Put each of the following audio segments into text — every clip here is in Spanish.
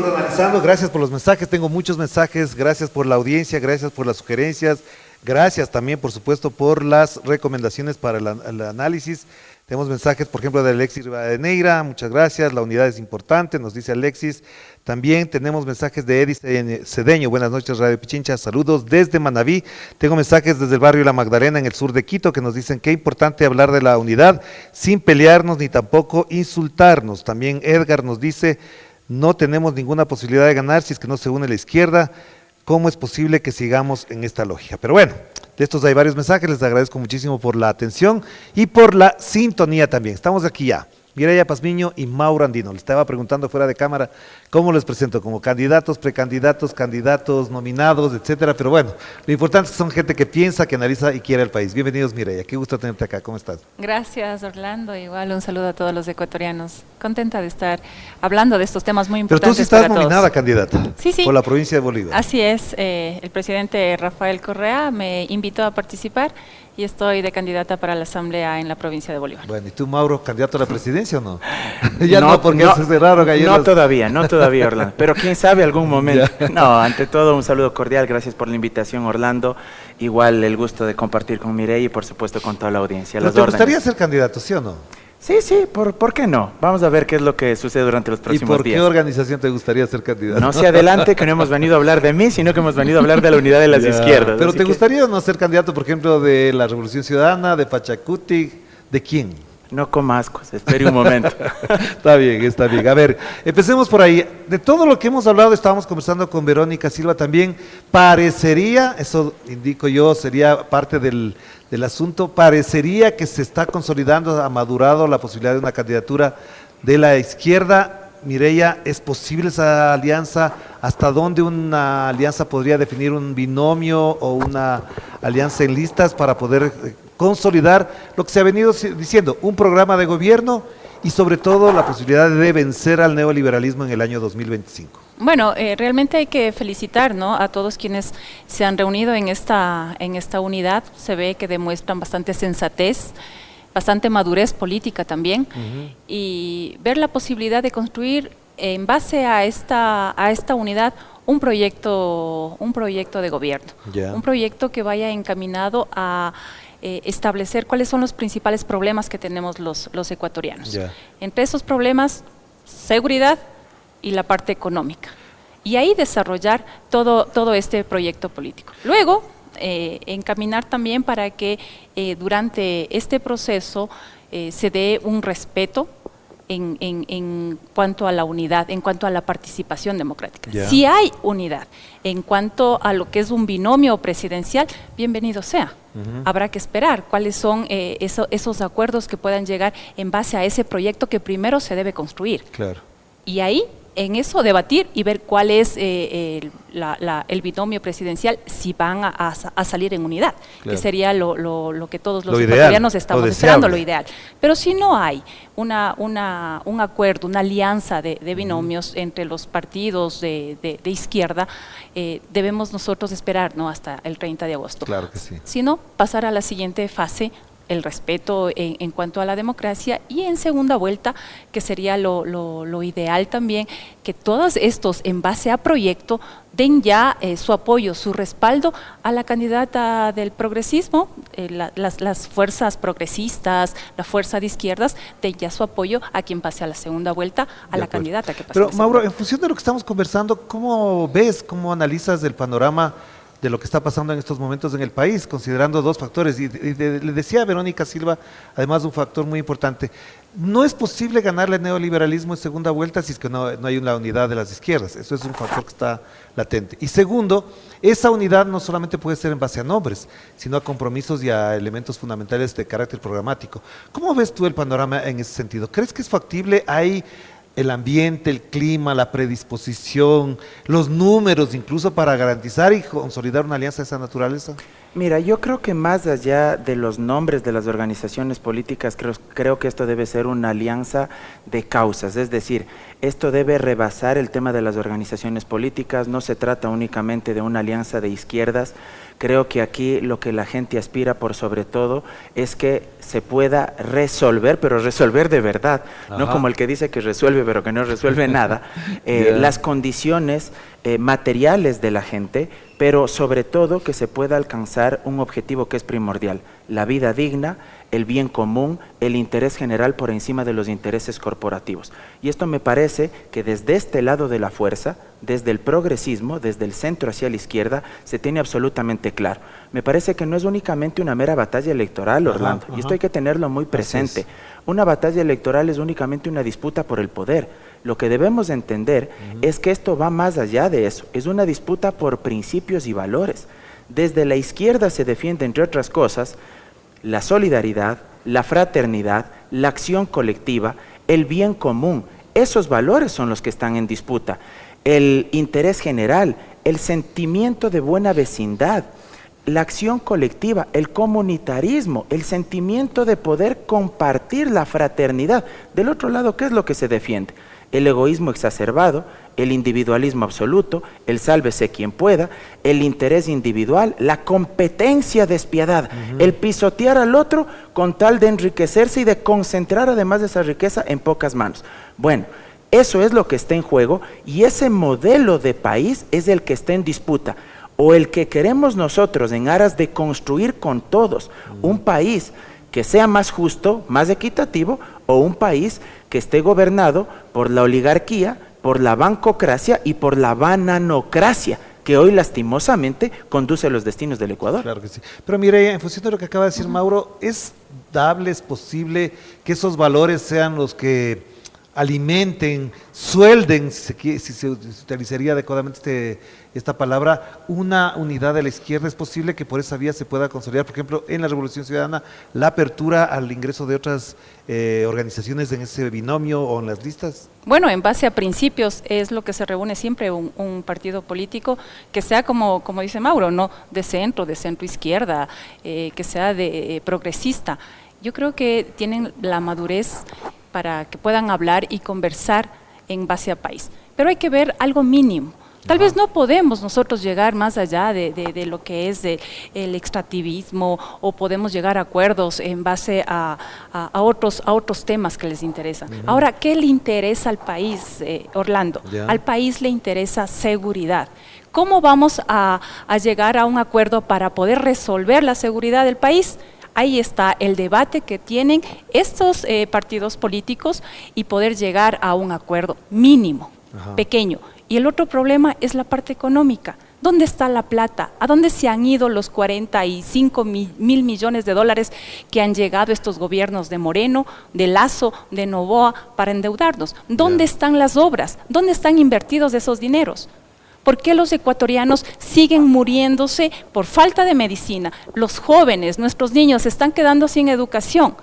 seguimos analizando. Gracias por los mensajes, tengo muchos mensajes. Gracias por la audiencia, gracias por las sugerencias. Gracias también, por supuesto, por las recomendaciones para el análisis. Tenemos mensajes, por ejemplo, de Alexis Rivadeneira, muchas gracias, la unidad es importante, nos dice Alexis. También tenemos mensajes de Edith Cedeño, buenas noches Radio Pichincha, saludos desde Manabí. Tengo mensajes desde el barrio La Magdalena en el sur de Quito que nos dicen que es importante hablar de la unidad sin pelearnos ni tampoco insultarnos. También Edgar nos dice, no tenemos ninguna posibilidad de ganar si es que no se une la izquierda. ¿Cómo es posible que sigamos en esta lógica? Pero bueno, de estos hay varios mensajes, les agradezco muchísimo por la atención y por la sintonía también. Estamos aquí ya, Mireya Pazmiño y Mauro Andino. Les estaba preguntando fuera de cámara cómo les presento, como candidatos, precandidatos, candidatos, nominados, etcétera. Pero bueno, lo importante es que son gente que piensa, que analiza y quiere el país. Bienvenidos, Mireya, qué gusto tenerte acá, ¿cómo estás? Gracias, Orlando, igual un saludo a todos los ecuatorianos. Contenta de estar hablando de estos temas muy importantes. Pero tú sí estás nominada candidata, sí, por la provincia de Bolívar. Así es, el presidente Rafael Correa me invitó a participar y estoy de candidata para la asamblea en la provincia de Bolívar. Bueno, ¿y tú, Mauro, candidato a la presidencia o no? Ya no, porque es raro que no todavía, Orlando, pero quién sabe algún momento. No, ante todo un saludo cordial, gracias por la invitación, Orlando. Igual el gusto de compartir con Mireya y por supuesto con toda la audiencia. ¿Pero te gustaría ser candidato, sí o no? Sí, ¿por qué no? Vamos a ver qué es lo que sucede durante los próximos días. ¿Y por qué organización te gustaría ser candidato? No se adelante, que no hemos venido a hablar de mí, sino que hemos venido a hablar de la unidad de las izquierdas. ¿Pero te gustaría o no ser candidato, por ejemplo, de la Revolución Ciudadana, de Pachacuti, de quién? No coma ascos, espere un momento. Está bien. A ver, empecemos por ahí. De todo lo que hemos hablado, estábamos conversando con Verónica Silva también, parecería, eso indico yo, sería parte del asunto, parecería que se está consolidando, ha madurado la posibilidad de una candidatura de la izquierda. Mireya, ¿es posible esa alianza? ¿Hasta dónde una alianza podría definir un binomio o una alianza en listas para poder consolidar lo que se ha venido diciendo, un programa de gobierno y sobre todo la posibilidad de vencer al neoliberalismo en el año 2025? Bueno, realmente hay que felicitar, ¿no?, a todos quienes se han reunido en esta unidad. Se ve que demuestran bastante sensatez, bastante madurez política también, y ver la posibilidad de construir en base a esta unidad un proyecto de gobierno, un proyecto que vaya encaminado a establecer cuáles son los principales problemas que tenemos los ecuatorianos. Entre esos problemas, seguridad y la parte económica. Y ahí desarrollar todo este proyecto político. Luego, encaminar también para que durante este proceso se dé un respeto en cuanto a la unidad, en cuanto a la participación democrática. Si hay unidad en cuanto a lo que es un binomio presidencial, bienvenido sea. Habrá que esperar cuáles son esos acuerdos que puedan llegar en base a ese proyecto que primero se debe construir. Y ahí, en eso, debatir y ver cuál es el binomio presidencial, si van a salir en unidad, que sería lo que todos los ecuatorianos estamos esperando, lo ideal. Pero si no hay un acuerdo, una alianza de binomios entre los partidos de izquierda, debemos nosotros esperar, ¿no?, hasta el 30 de agosto. Claro que sí. Si no, pasar a la siguiente fase, el respeto en cuanto a la democracia, y en segunda vuelta, que sería lo ideal también, que todos estos, en base a proyecto, den ya su apoyo, su respaldo a la candidata del progresismo, las fuerzas progresistas, la fuerza de izquierdas, den ya su apoyo a quien pase a la segunda vuelta, a la candidata que pase. Pero Mauro, en función de lo que estamos conversando, ¿cómo ves, cómo analizas el panorama de lo que está pasando en estos momentos en el país, considerando dos factores? Y le decía a Verónica Silva, además, un factor muy importante: no es posible ganarle al neoliberalismo en segunda vuelta si es que no hay una unidad de las izquierdas. Eso es un factor que está latente. Y segundo, esa unidad no solamente puede ser en base a nombres, sino a compromisos y a elementos fundamentales de carácter programático. ¿Cómo ves tú el panorama en ese sentido? ¿Crees que es factible? ¿Hay el ambiente, el clima, la predisposición, los números incluso para garantizar y consolidar una alianza de esa naturaleza? Mira, yo creo que más allá de los nombres de las organizaciones políticas, creo que esto debe ser una alianza de causas, es decir, esto debe rebasar el tema de las organizaciones políticas, no se trata únicamente de una alianza de izquierdas. Creo que aquí lo que la gente aspira por sobre todo es que se pueda resolver, pero resolver de verdad, no como el que dice que resuelve pero que no resuelve nada, las condiciones materiales de la gente, pero sobre todo que se pueda alcanzar un objetivo que es primordial, la vida digna, el bien común, el interés general por encima de los intereses corporativos. Y esto me parece que desde este lado de la fuerza, desde el progresismo, desde el centro hacia la izquierda, se tiene absolutamente claro. Me parece que no es únicamente una mera batalla electoral, Orlando, y esto hay que tenerlo muy presente. Una batalla electoral es únicamente una disputa por el poder. Lo que debemos entender es que esto va más allá de eso, es una disputa por principios y valores. Desde la izquierda se defiende, entre otras cosas, la solidaridad, la fraternidad, la acción colectiva, el bien común. Esos valores son los que están en disputa. El interés general, el sentimiento de buena vecindad, la acción colectiva, el comunitarismo, el sentimiento de poder compartir la fraternidad. Del otro lado, ¿qué es lo que se defiende? El egoísmo exacerbado, el individualismo absoluto, el sálvese quien pueda, el interés individual, la competencia despiadada, el pisotear al otro con tal de enriquecerse y de concentrar además de esa riqueza en pocas manos. Bueno, eso es lo que está en juego y ese modelo de país es el que está en disputa. O el que queremos nosotros en aras de construir con todos un país que sea más justo, más equitativo, o un país que esté gobernado por la oligarquía, por la bancocracia y por la bananocracia, que hoy lastimosamente conduce los destinos del Ecuador. Claro que sí. Pero mire, en función de lo que acaba de decir Mauro, ¿es dable, es posible que esos valores sean los que alimenten, suelden, si se utilizaría adecuadamente esta palabra, una unidad de la izquierda? ¿Es posible que por esa vía se pueda consolidar, por ejemplo, en la Revolución Ciudadana, la apertura al ingreso de otras organizaciones en ese binomio o en las listas? Bueno, en base a principios es lo que se reúne siempre un partido político que sea como dice Mauro, no de centro izquierda, que sea de progresista. Yo creo que tienen la madurez para que puedan hablar y conversar en base a país. Pero hay que ver algo mínimo. Tal vez no podemos nosotros llegar más allá de lo que es el extractivismo, o podemos llegar a acuerdos en base a otros temas que les interesan. Ahora, ¿qué le interesa al país, Orlando? Al país le interesa seguridad. ¿Cómo vamos a llegar a un acuerdo para poder resolver la seguridad del país? Ahí está el debate que tienen estos partidos políticos y poder llegar a un acuerdo mínimo, pequeño. Y el otro problema es la parte económica. ¿Dónde está la plata? ¿A dónde se han ido los 45 mil millones de dólares que han llegado estos gobiernos de Moreno, de Lasso, de Noboa para endeudarnos? ¿Dónde están las obras? ¿Dónde están invertidos esos dineros? ¿Por qué los ecuatorianos siguen muriéndose por falta de medicina? Los jóvenes, nuestros niños, se están quedando sin educación.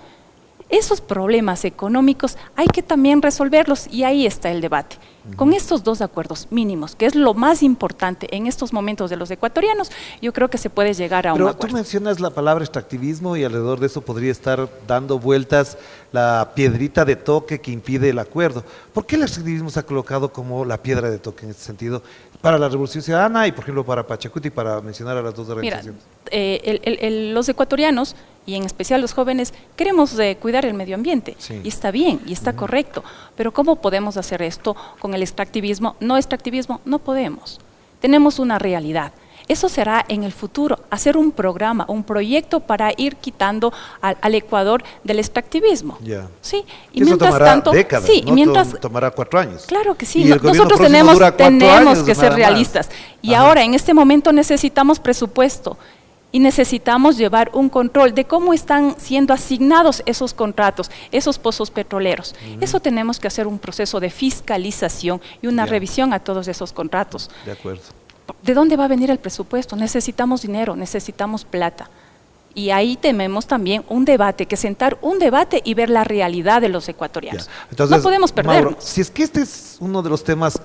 Esos problemas económicos hay que también resolverlos y ahí está el debate. Con estos dos acuerdos mínimos, que es lo más importante en estos momentos de los ecuatorianos, yo creo que se puede llegar a un acuerdo. Pero tú mencionas la palabra extractivismo y alrededor de eso podría estar dando vueltas la piedrita de toque que impide el acuerdo. ¿Por qué el extractivismo se ha colocado como la piedra de toque en este sentido? Para la Revolución Ciudadana y, por ejemplo, para Pachacuti, para mencionar a las dos organizaciones. Mira, los ecuatorianos, y en especial los jóvenes, queremos cuidar el medio ambiente, y está bien, y está correcto, pero ¿cómo podemos hacer esto con el extractivismo? No extractivismo, no podemos. Tenemos una realidad. Eso será en el futuro, hacer un programa, un proyecto para ir quitando al Ecuador del extractivismo. Sí, y mientras tanto, décadas, sí, ¿no? Mientras tomará 4 años. Claro que sí, nosotros tenemos que ser realistas. Y ahora, en este momento, necesitamos presupuesto y necesitamos llevar un control de cómo están siendo asignados esos contratos, esos pozos petroleros. Eso tenemos que hacer un proceso de fiscalización y una revisión a todos esos contratos. De acuerdo. ¿De dónde va a venir el presupuesto? Necesitamos dinero, necesitamos plata. Y ahí tememos también un debate, que sentar un debate y ver la realidad de los ecuatorianos. Entonces, no podemos perdernos. Mauro, si es que este es uno de los temas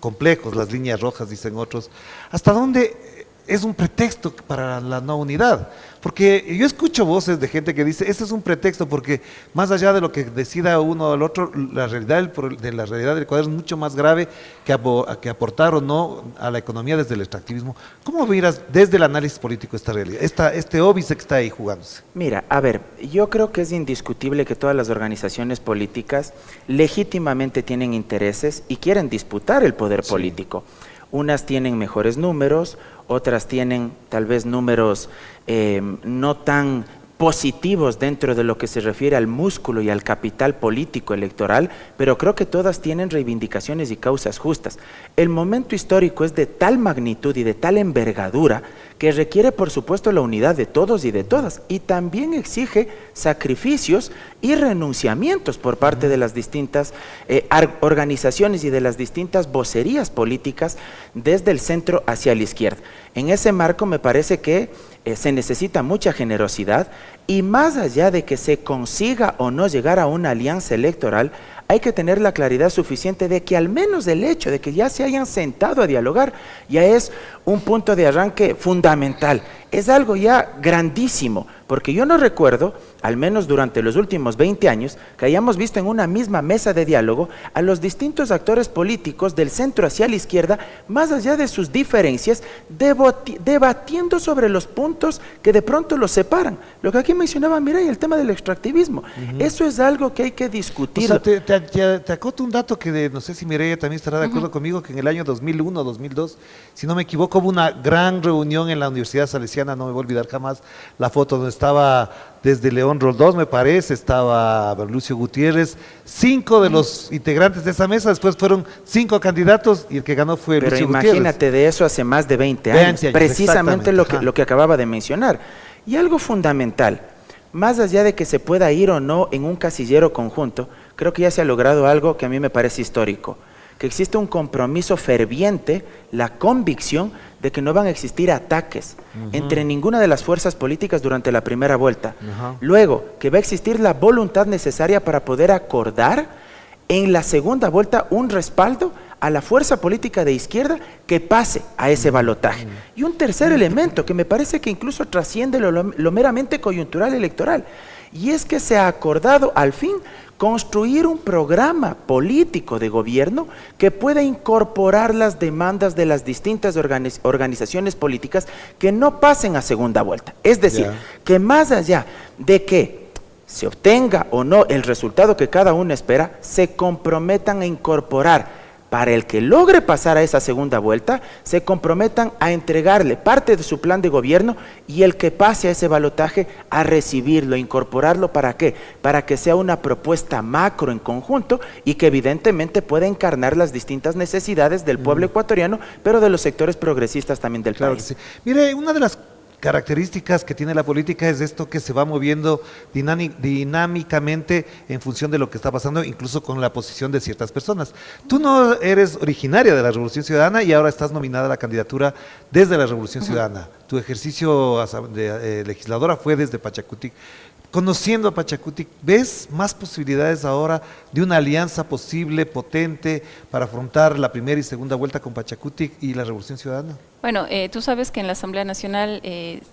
complejos, las líneas rojas, dicen otros, ¿hasta dónde es un pretexto para la no unidad. Porque yo escucho voces de gente que dice, ese es un pretexto porque más allá de lo que decida uno o el otro, la realidad del Ecuador es mucho más grave que aportar o no a la economía desde el extractivismo. ¿Cómo miras desde el análisis político esta realidad, este óbice que está ahí jugándose? Mira, a ver, yo creo que es indiscutible que todas las organizaciones políticas legítimamente tienen intereses y quieren disputar el poder político. Unas tienen mejores números, otras tienen tal vez números no tan positivos dentro de lo que se refiere al músculo y al capital político electoral, pero creo que todas tienen reivindicaciones y causas justas. El momento histórico es de tal magnitud y de tal envergadura que requiere, por supuesto, la unidad de todos y de todas, y también exige sacrificios y renunciamientos por parte de las distintas organizaciones y de las distintas vocerías políticas desde el centro hacia la izquierda. En ese marco me parece que se necesita mucha generosidad y más allá de que se consiga o no llegar a una alianza electoral, hay que tener la claridad suficiente de que al menos el hecho de que ya se hayan sentado a dialogar ya es un punto de arranque fundamental. Es algo ya grandísimo, porque yo no recuerdo, al menos durante los últimos 20 años, que hayamos visto en una misma mesa de diálogo a los distintos actores políticos del centro hacia la izquierda, más allá de sus diferencias, debatiendo sobre los puntos que de pronto los separan. Lo que aquí mencionaba Mireya, el tema del extractivismo, eso es algo que hay que discutir. O sea, te acoto un dato que no sé si Mireya también estará de acuerdo conmigo, que en el año 2001 2002, si no me equivoco, hubo una gran reunión en la Universidad Salesiana, no me voy a olvidar jamás la foto donde estaba desde León Roldós, me parece, estaba Lucio Gutiérrez, 5 de los integrantes de esa mesa, después fueron 5 candidatos y el que ganó fue Lucio Gutiérrez. Pero imagínate de eso hace más de 20 años, precisamente lo que acababa de mencionar. Y algo fundamental, más allá de que se pueda ir o no en un casillero conjunto, creo que ya se ha logrado algo que a mí me parece histórico, que existe un compromiso ferviente, la convicción de que no van a existir ataques entre ninguna de las fuerzas políticas durante la primera vuelta. Luego, que va a existir la voluntad necesaria para poder acordar en la segunda vuelta un respaldo a la fuerza política de izquierda que pase a ese balotaje. Y un tercer elemento que me parece que incluso trasciende lo meramente coyuntural electoral, y es que se ha acordado al fin construir un programa político de gobierno que pueda incorporar las demandas de las distintas organizaciones políticas que no pasen a segunda vuelta. Es decir, que más allá de que se obtenga o no el resultado que cada uno espera, se comprometan a incorporar, para el que logre pasar a esa segunda vuelta, se comprometan a entregarle parte de su plan de gobierno y el que pase a ese balotaje a recibirlo, incorporarlo. ¿Para qué? Para que sea una propuesta macro en conjunto y que evidentemente pueda encarnar las distintas necesidades del pueblo ecuatoriano, pero de los sectores progresistas también del país. Sí. Mire, una de las características que tiene la política es esto que se va moviendo dinámicamente en función de lo que está pasando, incluso con la posición de ciertas personas. Tú no eres originaria de la Revolución Ciudadana y ahora estás nominada a la candidatura desde la Revolución Ciudadana. Tu ejercicio de legisladora fue desde Pachacutic. Conociendo a Pachacutic, ¿ves más posibilidades ahora de una alianza posible, potente, para afrontar la primera y segunda vuelta con Pachacutic y la Revolución Ciudadana? Bueno, tú sabes que en la Asamblea Nacional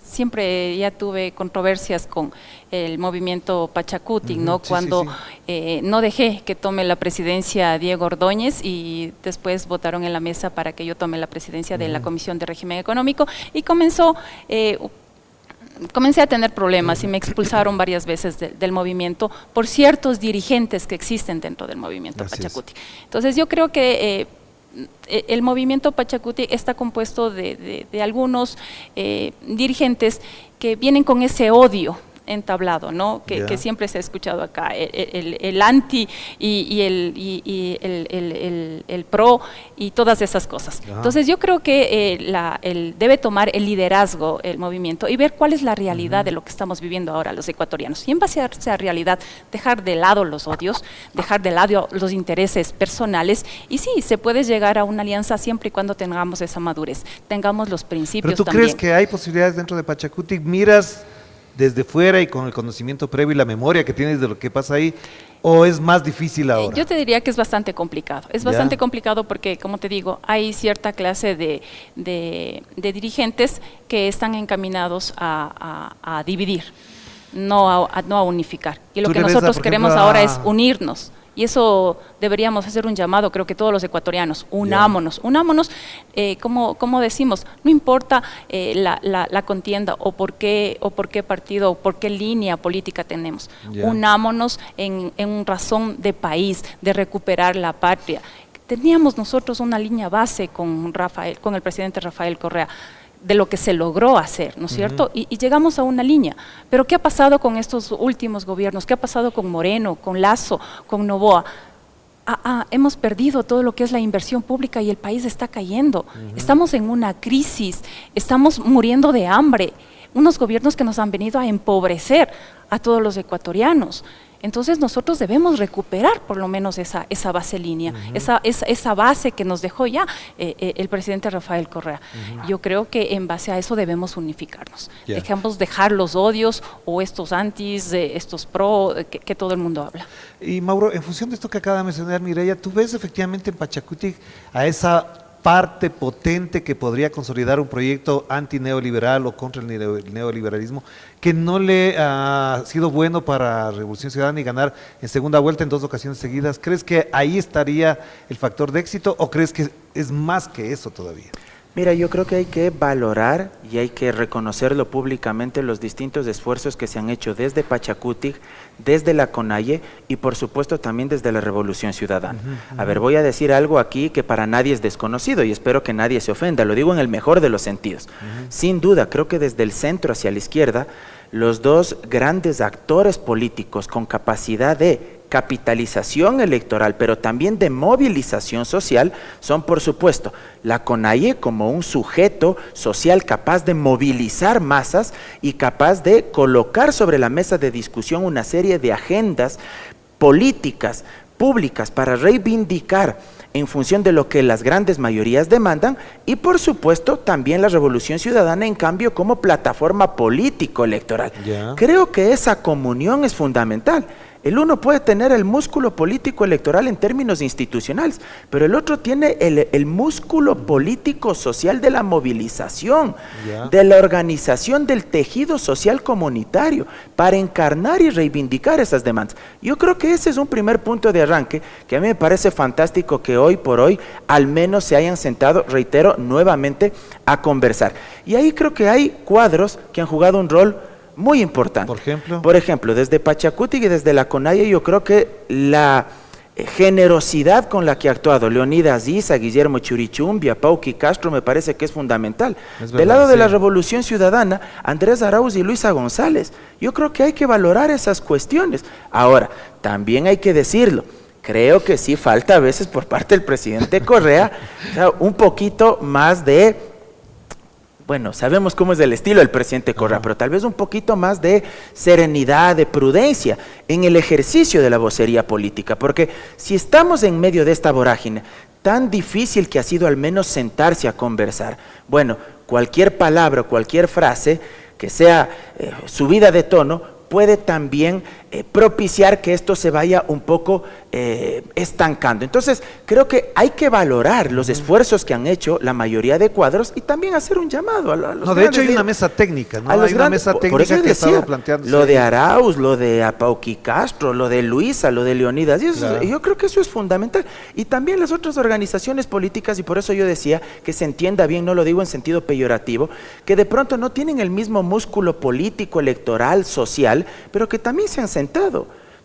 siempre ya tuve controversias con el movimiento Pachacutic, ¿no? Cuando no dejé que tome la presidencia Diego Ordóñez y después votaron en la mesa para que yo tome la presidencia de la Comisión de Régimen Económico y comencé a tener problemas y me expulsaron varias veces del movimiento por ciertos dirigentes que existen dentro del movimiento Pachacutic. Entonces yo creo que el movimiento Pachacutic está compuesto de algunos dirigentes que vienen con ese odio entablado, ¿no? Que siempre se ha escuchado acá, el anti y el pro y todas esas cosas. Entonces yo creo que debe tomar el liderazgo el movimiento y ver cuál es la realidad de lo que estamos viviendo ahora los ecuatorianos. Y en base a esa realidad, dejar de lado los odios, dejar de lado los intereses personales y sí, se puede llegar a una alianza siempre y cuando tengamos esa madurez, tengamos los principios también. ¿Pero tú crees que hay posibilidades dentro de Pachacutic? ¿Miras desde fuera y con el conocimiento previo y la memoria que tienes de lo que pasa ahí, ¿O es más difícil ahora? Yo te diría que es bastante complicado. Es bastante complicado porque, como te digo, hay cierta clase de dirigentes que están encaminados a dividir, no a unificar. Y lo que nosotros queremos ahora es unirnos. Y eso deberíamos hacer un llamado, creo que todos los ecuatorianos, unámonos, como decimos, no importa la contienda o por qué partido o por qué línea política tenemos, unámonos en razón de país, de recuperar la patria. Teníamos nosotros una línea base con el presidente Rafael Correa, de lo que se logró hacer, ¿no es cierto? Y llegamos a una línea. Pero ¿qué ha pasado con estos últimos gobiernos? ¿Qué ha pasado con Moreno, con Lasso, con Noboa? Hemos perdido todo lo que es la inversión pública y el país está cayendo. Estamos en una crisis, estamos muriendo de hambre. Unos gobiernos que nos han venido a empobrecer a todos los ecuatorianos. Entonces nosotros debemos recuperar por lo menos esa base línea, esa base que nos dejó ya el presidente Rafael Correa. Yo creo que en base a eso debemos unificarnos. Dejemos dejar los odios o estos antis, estos pro, que todo el mundo habla. Y Mauro, en función de esto que acaba de mencionar Mireya, ¿tú ves efectivamente en Pachacutic a esa parte potente que podría consolidar un proyecto antineoliberal o contra el neoliberalismo que no le ha sido bueno para Revolución Ciudadana y ganar en segunda vuelta en 2 ocasiones seguidas? ¿Crees que ahí estaría el factor de éxito o crees que es más que eso todavía? Mira, yo creo que hay que valorar y hay que reconocerlo públicamente los distintos esfuerzos que se han hecho desde Pachacutic, desde la CONAIE y por supuesto también desde la Revolución Ciudadana. A ver, voy a decir algo aquí que para nadie es desconocido y espero que nadie se ofenda, lo digo en el mejor de los sentidos. Sin duda, creo que desde el centro hacia la izquierda, los dos grandes actores políticos con capacidad de capitalización electoral, pero también de movilización social, son por supuesto la CONAIE como un sujeto social capaz de movilizar masas y capaz de colocar sobre la mesa de discusión una serie de agendas políticas públicas para reivindicar en función de lo que las grandes mayorías demandan, y por supuesto también la Revolución Ciudadana en cambio como plataforma político-electoral. Creo que esa comunión es fundamental. El uno puede tener el músculo político electoral en términos institucionales, pero el otro tiene el músculo político social de la movilización, de la organización del tejido social comunitario, para encarnar y reivindicar esas demandas. Yo creo que ese es un primer punto de arranque que a mí me parece fantástico que hoy por hoy al menos se hayan sentado, reitero, nuevamente a conversar. Y ahí creo que hay cuadros que han jugado un rol muy importante. Por ejemplo, desde Pachacutic y desde la CONAIE yo creo que la generosidad con la que ha actuado Leonidas Issa, Guillermo Churichumbia, Pauqui Castro me parece que es fundamental. Del lado de la Revolución Ciudadana, Andrés Arauz y Luisa González. Yo creo que hay que valorar esas cuestiones. Ahora, también hay que decirlo, creo que sí falta a veces por parte del presidente Correa un poquito más de... Bueno, sabemos cómo es el estilo del presidente Correa, pero tal vez un poquito más de serenidad, de prudencia en el ejercicio de la vocería política, porque si estamos en medio de esta vorágine tan difícil que ha sido al menos sentarse a conversar, bueno, cualquier palabra, cualquier frase que sea subida de tono, puede también propiciar que esto se vaya un poco estancando. Entonces, creo que hay que valorar los esfuerzos que han hecho la mayoría de cuadros y también hacer un llamado a los No, de hecho hay una mesa técnica, ¿no? Hay una mesa técnica que estaba planteando. Lo de Arauz, lo de Pauqui Castro, lo de Luisa, lo de Leonidas, y eso, yo creo que eso es fundamental. Y también las otras organizaciones políticas, y por eso yo decía que se entienda bien, no lo digo en sentido peyorativo, que de pronto no tienen el mismo músculo político, electoral, social, pero que también se han sentado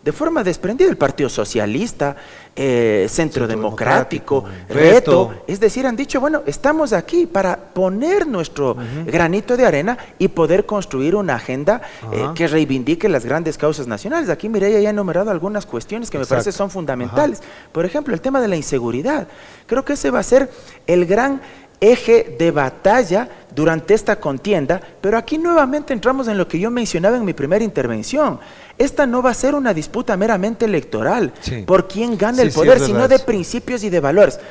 de forma desprendida. El Partido Socialista, Centro Democrático, Reto, es decir, han dicho, bueno, estamos aquí para poner nuestro granito de arena y poder construir una agenda que reivindique las grandes causas nacionales. Aquí Mireya ya ha enumerado algunas cuestiones que me parece son fundamentales. Por ejemplo, el tema de la inseguridad. Creo que ese va a ser el gran eje de batalla durante esta contienda, pero aquí nuevamente entramos en lo que yo mencionaba en mi primera intervención. Esta no va a ser una disputa meramente electoral por quién gana el poder, sino de principios y de valores.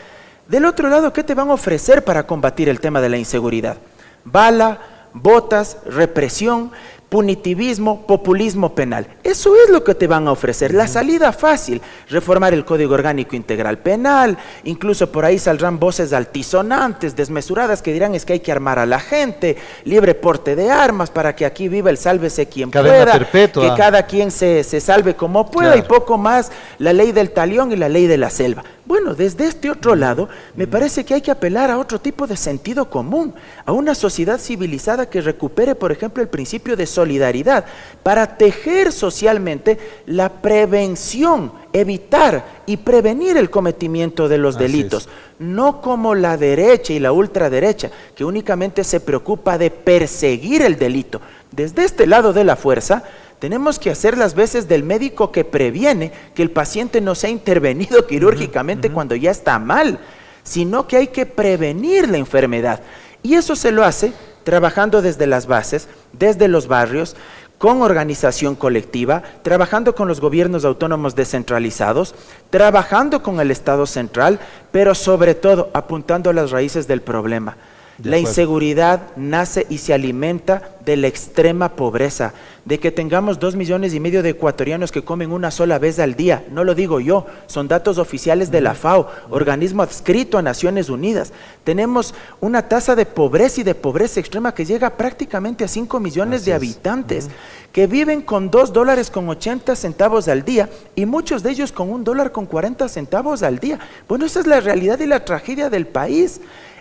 Del otro lado, ¿qué te van a ofrecer para combatir el tema de la inseguridad? Bala, botas, represión, punitivismo, populismo penal. Eso es lo que te van a ofrecer. La salida fácil, reformar el Código Orgánico Integral Penal, incluso por ahí saldrán voces altisonantes, desmesuradas, que dirán es que hay que armar a la gente, libre porte de armas para que aquí viva el sálvese quien cadena pueda, perpetua. que cada quien se salve como pueda, claro. Y poco más la ley del talión y la ley de la selva. Bueno, desde este otro lado, me parece que hay que apelar a otro tipo de sentido común, a una sociedad civilizada que recupere, por ejemplo, el principio de solidaridad, para tejer socialmente la prevención, evitar y prevenir el cometimiento de los delitos, no como la derecha y la ultraderecha, que únicamente se preocupa de perseguir el delito. Desde este lado de la fuerza, tenemos que hacer las veces del médico que previene que el paciente no sea intervenido quirúrgicamente cuando ya está mal, sino que hay que prevenir la enfermedad. Y eso se lo hace trabajando desde las bases, desde los barrios, con organización colectiva, trabajando con los gobiernos autónomos descentralizados, trabajando con el Estado central, pero sobre todo apuntando a las raíces del problema. La inseguridad nace y se alimenta de la extrema pobreza, de que tengamos 2,5 millones de ecuatorianos que comen una sola vez al día. No lo digo yo, son datos oficiales de la FAO, organismo adscrito a Naciones Unidas. Tenemos una tasa de pobreza y de pobreza extrema que llega prácticamente a 5 millones de habitantes, que viven con $2.80 al día y muchos de ellos con $1.40 al día. Bueno, esa es la realidad y la tragedia del país.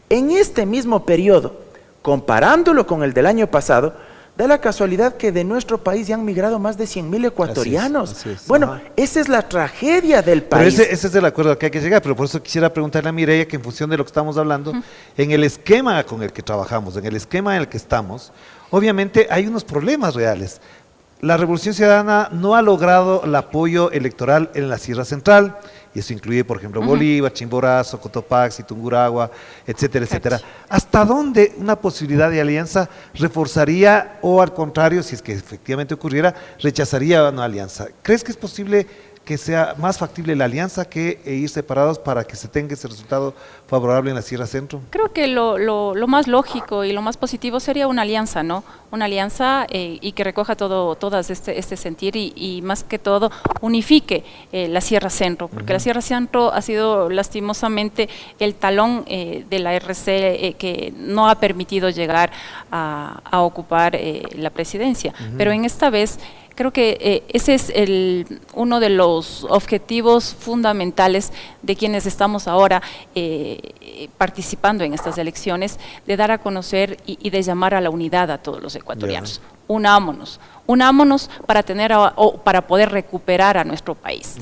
En este mismo periodo, comparándolo con el del año pasado, da la casualidad que de nuestro país ya han migrado más de 100,000 ecuatorianos. Así es. Bueno, esa es la tragedia del país. Pero ese es el acuerdo al que hay que llegar, pero por eso quisiera preguntarle a Mireia que en función de lo que estamos hablando, en el esquema con el que trabajamos, en el esquema en el que estamos, obviamente hay unos problemas reales. La Revolución Ciudadana no ha logrado el apoyo electoral en la Sierra Central, y eso incluye, por ejemplo, Bolívar, Chimborazo, Cotopaxi, Tungurahua, etcétera, etcétera. ¿Hasta dónde una posibilidad de alianza reforzaría o, al contrario, si es que efectivamente ocurriera, rechazaría una alianza? ¿Crees que es posible que sea más factible la alianza que ir separados para que se tenga ese resultado favorable en la Sierra Centro? Creo que lo más lógico y lo más positivo sería una alianza, ¿no? Una alianza y que recoja todas este sentir y más que todo unifique la Sierra Centro, porque la Sierra Centro ha sido lastimosamente el talón de la RC que no ha permitido llegar a ocupar la presidencia, pero en esta vez creo que ese es uno de los objetivos fundamentales de quienes estamos ahora participando en estas elecciones, de dar a conocer y de llamar a la unidad a todos los ecuatorianos. Unámonos para poder recuperar a nuestro país.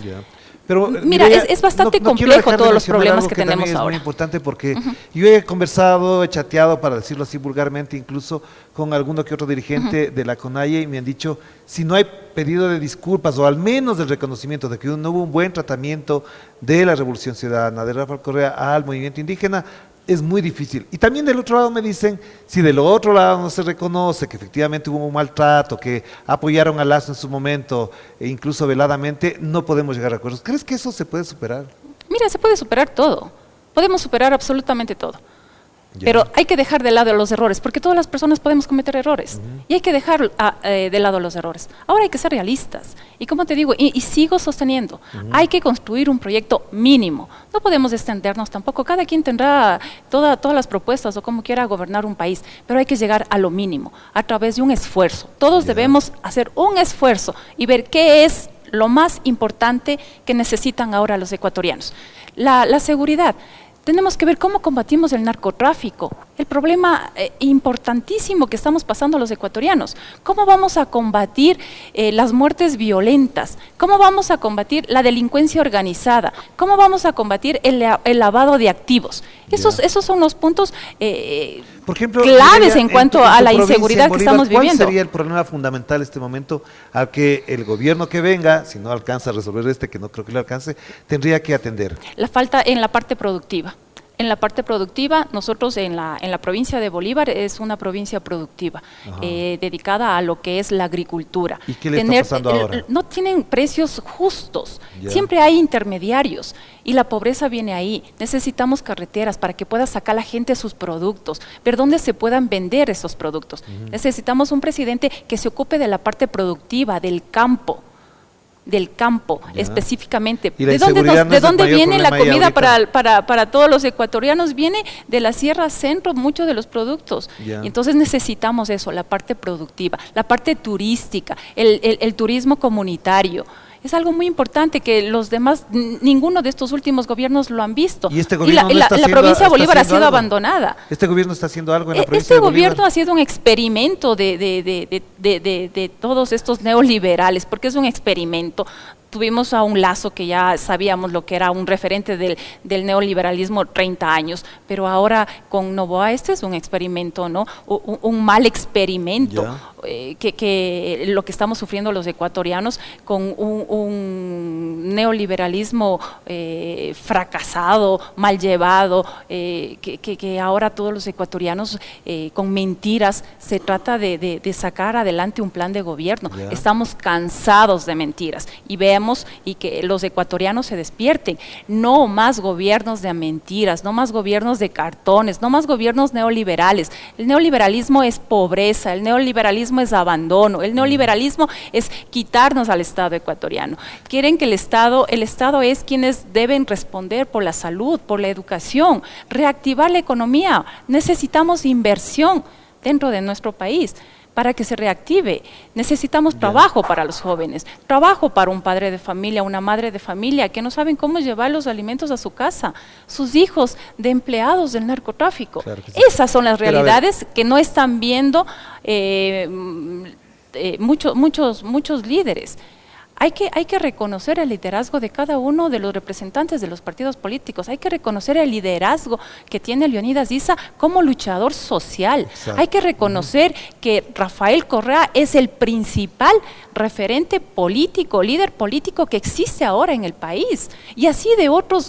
Pero, mira, es bastante complejo todos los problemas que tenemos ahora. Es muy importante porque yo he conversado, he chateado, para decirlo así vulgarmente, incluso con alguno que otro dirigente de la CONAIE, y me han dicho, si no hay pedido de disculpas o al menos del reconocimiento de que no hubo un buen tratamiento de la Revolución Ciudadana, de Rafael Correa al movimiento indígena, es muy difícil. Y también del otro lado me dicen, si del otro lado no se reconoce que efectivamente hubo un maltrato, que apoyaron a Lazo en su momento, e incluso veladamente, no podemos llegar a acuerdos. ¿Crees que eso se puede superar? Mira, se puede superar todo. Podemos superar absolutamente todo. Pero hay que dejar de lado los errores, porque todas las personas podemos cometer errores, y hay que dejar de lado los errores. Ahora hay que ser realistas, y como te digo, y sigo sosteniendo, hay que construir un proyecto mínimo. No podemos extendernos tampoco, cada quien tendrá todas las propuestas o como quiera gobernar un país, pero hay que llegar a lo mínimo, a través de un esfuerzo. Todos debemos hacer un esfuerzo y ver qué es lo más importante que necesitan ahora los ecuatorianos. La seguridad. Tenemos que ver cómo combatimos el narcotráfico, el problema importantísimo que estamos pasando los ecuatorianos. ¿Cómo vamos a combatir las muertes violentas? ¿Cómo vamos a combatir la delincuencia organizada? ¿Cómo vamos a combatir el lavado de activos? Esos son los puntos por ejemplo, claves en cuanto a la inseguridad que estamos viviendo. ¿Cuál sería el problema fundamental en este momento al que el gobierno que venga, si no alcanza a resolver que no creo que lo alcance, tendría que atender? La falta en la parte productiva. En la parte productiva, nosotros en la provincia de Bolívar es una provincia productiva, dedicada a lo que es la agricultura. ¿Y qué le está pasando ahora? No tienen precios justos, Ya. siempre hay intermediarios y la pobreza viene ahí. Necesitamos carreteras para que pueda sacar la gente sus productos, ver dónde se puedan vender esos productos. Necesitamos un presidente que se ocupe de la parte productiva, del campo Ya. específicamente. ¿Y la ¿De dónde, inseguridad no de es el dónde mayor viene la problema ahí comida ahorita? para todos los ecuatorianos? Viene de la Sierra Centro, muchos de los productos. Ya. Y entonces necesitamos eso, la parte productiva, la parte turística, el turismo comunitario. Es algo muy importante que los demás, ninguno de estos últimos gobiernos lo han visto. Y este gobierno no la está haciendo- provincia de está Bolívar ha haciendo sido algo. abandonada. ¿Este gobierno está haciendo algo en la provincia Este de Bolívar? gobierno ha sido un experimento de todos estos neoliberales, porque es un experimento. Tuvimos a un Lazo que ya sabíamos lo que era un referente del neoliberalismo 30 años, pero ahora con Noboa este es un experimento, ¿no? Un mal experimento, que lo que estamos sufriendo los ecuatorianos con un neoliberalismo fracasado, mal llevado, que ahora todos los ecuatorianos con mentiras se trata de sacar adelante un plan de gobierno. Ya. Estamos cansados de mentiras y veamos y que los ecuatorianos se despierten. No más gobiernos de mentiras, no más gobiernos de cartones, no más gobiernos neoliberales. El neoliberalismo es pobreza, el neoliberalismo es abandono, el neoliberalismo es quitarnos al Estado ecuatoriano. Quieren que el Estado es quienes deben responder por la salud, por la educación, reactivar la economía. Necesitamos inversión dentro de nuestro país para que se reactive. Necesitamos trabajo para los jóvenes, trabajo para un padre de familia, una madre de familia que no saben cómo llevar los alimentos a su casa, sus hijos de empleados del narcotráfico. Claro que sí. Esas son las Pero a ver, realidades que no están viendo muchos líderes. Hay que reconocer el liderazgo de cada uno de los representantes de los partidos políticos, hay que reconocer el liderazgo que tiene Leonidas Issa como luchador social. Exacto. Hay que reconocer que Rafael Correa es el principal referente político, líder político que existe ahora en el país, y así de otros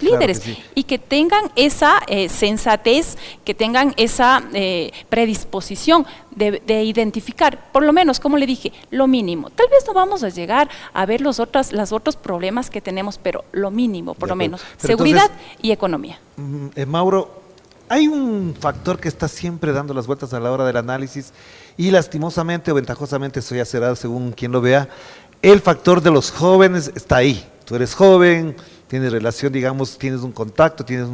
líderes, que sí. y que tengan esa sensatez, que tengan esa predisposición de identificar, por lo menos, como le dije, lo mínimo. Tal vez no vamos a llegar a ver los otros problemas que tenemos, pero lo mínimo, por Ya, lo menos, pero seguridad entonces, y economía. Mauro, hay un factor que está siempre dando las vueltas a la hora del análisis y lastimosamente o ventajosamente, eso ya será según quien lo vea, el factor de los jóvenes está ahí. Tú eres joven, tienes relación, digamos, tienes un contacto, tienes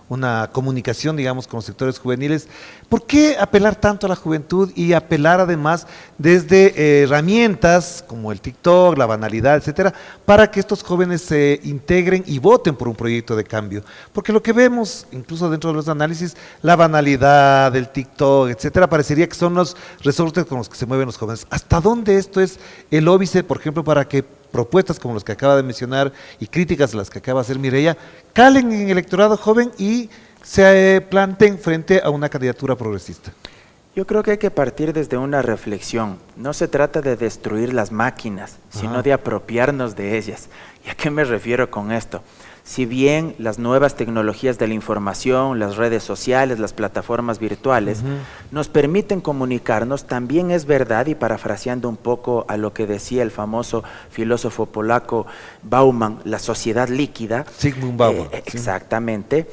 una comunicación, digamos, con los sectores juveniles. ¿Por qué apelar tanto a la juventud y apelar además desde herramientas como el TikTok, la banalidad, etcétera, para que estos jóvenes se integren y voten por un proyecto de cambio? Porque lo que vemos, incluso dentro de los análisis, la banalidad, el TikTok, etcétera, parecería que son los resortes con los que se mueven los jóvenes. ¿Hasta dónde esto es el óbice, por ejemplo, para que propuestas como las que acaba de mencionar y críticas a las que acaba de hacer Mireya calen en el electorado joven y se planten frente a una candidatura progresista? Yo creo que hay que partir desde una reflexión. No se trata de destruir las máquinas, sino de apropiarnos de ellas. ¿Y a qué me refiero con esto? Si bien las nuevas tecnologías de la información, las redes sociales, las plataformas virtuales nos permiten comunicarnos, también es verdad, y parafraseando un poco a lo que decía el famoso filósofo polaco Bauman, la sociedad líquida. Sigmund Bauman. Exactamente.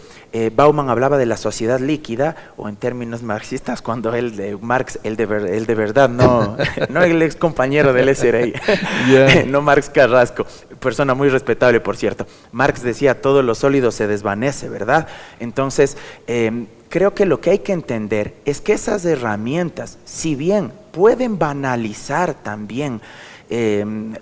Bauman hablaba de la sociedad líquida, o en términos marxistas, cuando él de Marx, el de verdad, no, no el ex compañero del SRI, no Marx Carrasco, persona muy respetable, por cierto. Marx decía, todo lo sólido se desvanece, ¿verdad? Entonces, creo que lo que hay que entender es que esas herramientas, si bien pueden banalizar también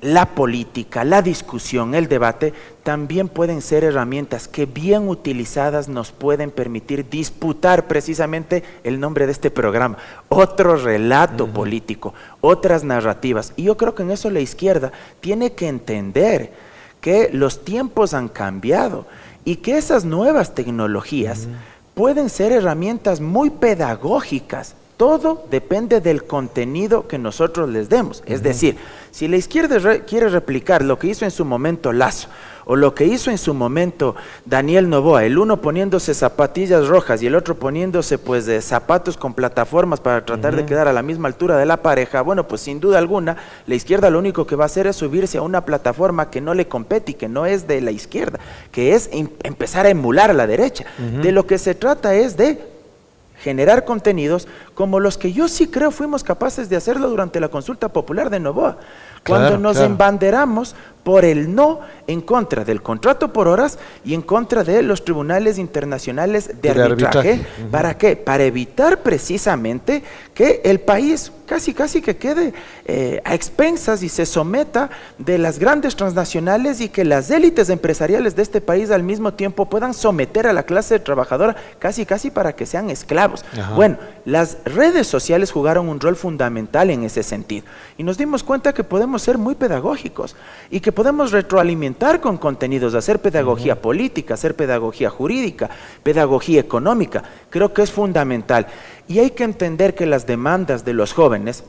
la política, la discusión, el debate, también pueden ser herramientas que bien utilizadas nos pueden permitir disputar precisamente el nombre de este programa, otro relato político, otras narrativas. Y yo creo que en eso la izquierda tiene que entender que los tiempos han cambiado y que esas nuevas tecnologías pueden ser herramientas muy pedagógicas Todo depende del contenido que nosotros les demos. Es decir, si la izquierda quiere replicar lo que hizo en su momento Lasso, o lo que hizo en su momento Daniel Noboa, el uno poniéndose zapatillas rojas y el otro poniéndose pues de zapatos con plataformas para tratar de quedar a la misma altura de la pareja, bueno, pues sin duda alguna, la izquierda lo único que va a hacer es subirse a una plataforma que no le compete y que no es de la izquierda, que es empezar a emular a la derecha. De lo que se trata es de generar contenidos como los que yo sí creo fuimos capaces de hacerlo durante la consulta popular de Noboa, cuando nos embanderamos por el no en contra del contrato por horas y en contra de los tribunales internacionales de arbitraje. ¿Para qué? Para evitar precisamente que el país casi que quede a expensas y se someta de las grandes transnacionales y que las élites empresariales de este país al mismo tiempo puedan someter a la clase trabajadora casi para que sean esclavos. Bueno, las redes sociales jugaron un rol fundamental en ese sentido y nos dimos cuenta que podemos ser muy pedagógicos y que podemos retroalimentar con contenidos, hacer pedagogía política, hacer pedagogía jurídica, pedagogía económica. Creo que es fundamental y hay que entender que las demandas de los jóvenes,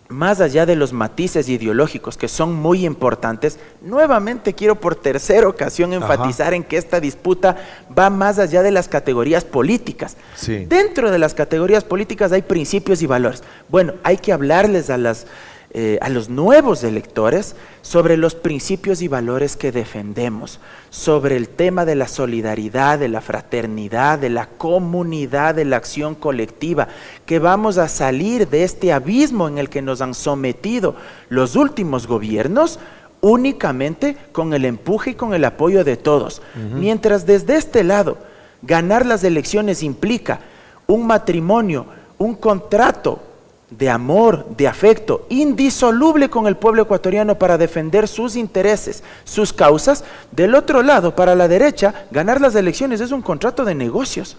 más allá de los matices ideológicos que son muy importantes, nuevamente quiero por tercera ocasión enfatizar en que esta disputa va más allá de las categorías políticas. Dentro de las categorías políticas hay principios y valores. Bueno, hay que hablarles a los nuevos electores sobre los principios y valores que defendemos, sobre el tema de la solidaridad, de la fraternidad, de la comunidad, de la acción colectiva, que vamos a salir de este abismo en el que nos han sometido los últimos gobiernos únicamente con el empuje y con el apoyo de todos. Mientras desde este lado ganar las elecciones implica un matrimonio, un contrato de amor, de afecto, indisoluble con el pueblo ecuatoriano para defender sus intereses, sus causas. Del otro lado, para la derecha, ganar las elecciones es un contrato de negocios.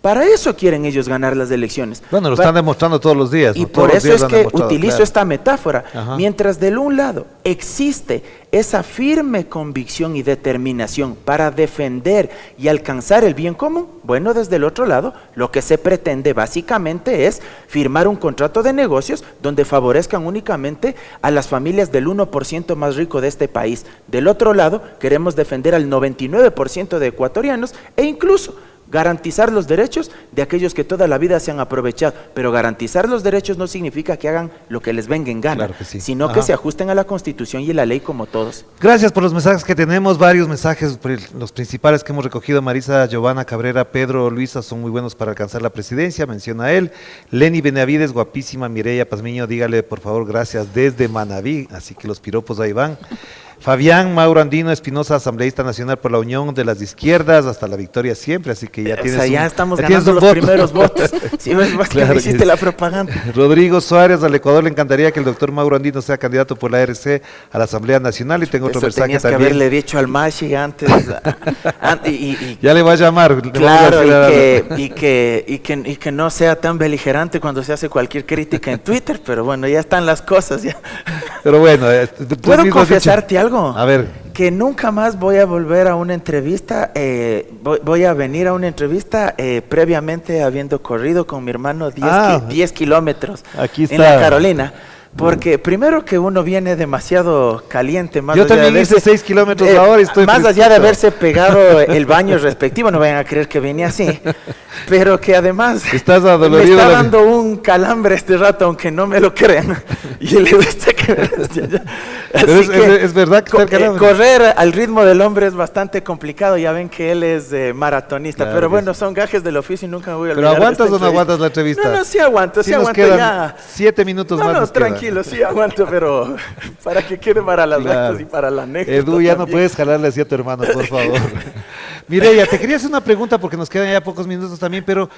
Para eso quieren ellos ganar las elecciones. Bueno, lo están demostrando todos los días. Y por eso es que utilizo esta metáfora. Mientras del un lado existe esa firme convicción y determinación para defender y alcanzar el bien común, bueno, desde el otro lado, lo que se pretende básicamente es firmar un contrato de negocios donde favorezcan únicamente a las familias del 1% más rico de este país. Del otro lado, queremos defender al 99% de ecuatorianos e incluso garantizar los derechos de aquellos que toda la vida se han aprovechado, pero garantizar los derechos no significa que hagan lo que les venga en gana, sino que se ajusten a la Constitución y la ley como todos. Gracias por los mensajes que tenemos, varios mensajes, los principales que hemos recogido. Marisa, Giovanna Cabrera, Pedro, Luisa son muy buenos para alcanzar la presidencia, menciona él. Lenny Benavides, guapísima. Mireya Pazmiño, dígale por favor gracias desde Manabí, así que los piropos ahí van. Fabián Mauro Andino Espinosa, asambleísta nacional por la Unión de las Izquierdas, hasta la victoria siempre, así que ya tienes ya estamos ganando los primeros votos. Sí, más claro, que hiciste la propaganda. Rodrigo Suárez, al Ecuador le encantaría que el doctor Mauro Andino sea candidato por la RC a la Asamblea Nacional, y tengo otro mensaje también. Tenías que haberle dicho al Machi antes. Ya le va a llamar. Claro, y que no sea tan beligerante cuando se hace cualquier crítica en Twitter, pero bueno, ya están las cosas. Ya. Pero bueno. ¿Puedo confesarte algo? A ver. Que nunca más voy a volver a una entrevista, voy a venir a una entrevista previamente habiendo corrido con mi hermano 10 kilómetros en la Carolina. Porque primero que uno viene demasiado caliente, más yo allá también hice 6 kilómetros ahora y estoy más fresquito. Allá de haberse pegado el baño respectivo, no vayan a creer que venía así, pero que además me está dando un calambre este rato, aunque no me lo crean, y le gusta que es verdad que está el calambre. Correr al ritmo del hombre es bastante complicado, ya ven que él es maratonista, claro, pero bueno, son gajes del oficio y nunca me voy a olvidar. ¿Pero aguantas o no aguantas la entrevista? No, sí aguanto, sí aguanto ya. 7 minutos más. No, tranquilo, sí aguanto, pero para que quede para las actas y para la anécdota. Edu, ya no puedes jalarle así a tu hermano, por favor. Mireya, te quería hacer una pregunta porque nos quedan ya pocos minutos también, pero